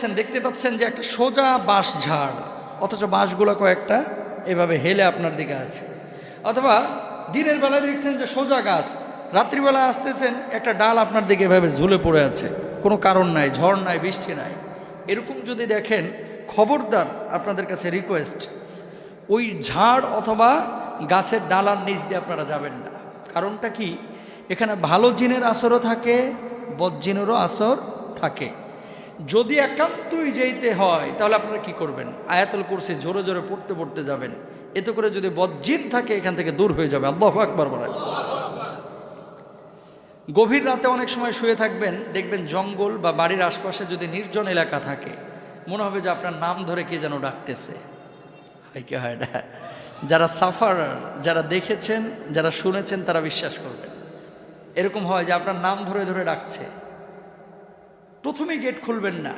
আছেন, দেখতে পাচ্ছেন যে একটা সোজা বাঁশ ঝাড়, অথচ বাঁশগুলো কয়েকটা এভাবে হেলে আপনার দিকে আছে। অথবা দিনের বেলায় দেখছেন যে সোজা গাছ, রাত্রিবেলা আসতেছেন একটা ডাল আপনার দিকে এভাবে ঝুলে পড়ে আছে, কোনো কারণ নাই, ঝড় নাই, বৃষ্টি নাই। এরকম যদি দেখেন, খবরদার আপনাদের কাছে রিকোয়েস্ট, ওই ঝাড় অথবা গাছের ডালার নিচ দিয়ে আপনারা যাবেন না। কারণটা কি? এখানে ভালো জিনের আসরও থাকে, বদ জিনেরও আসর থাকে। যদি একান্তই যেতে হয় তাহলে আপনারা কি করবেন? আয়াতুল কুরসি জোরে জোরে পড়তে পড়তে যাবেন। এতে করে যদি বদজিন থাকে এখান থেকে দূর হয়ে যাবে। আল্লাহু আকবার বলেন। গভীর রাতে অনেক সময় শুয়ে থাকবেন, দেখবেন জঙ্গল বা বাড়ির আশপাশে যদি নির্জন এলাকা থাকে, মনে হবে যে আপনার নাম ধরে কে যেন ডাকতেছে। হয় কি হয় না? যারা সাফার, যারা দেখেছেন, যারা শুনেছেন, তারা বিশ্বাস করবেন। এরকম হয় যে আপনার নাম ধরে ধরে ডাকছে। প্রথমেই গেট খুলবেন না।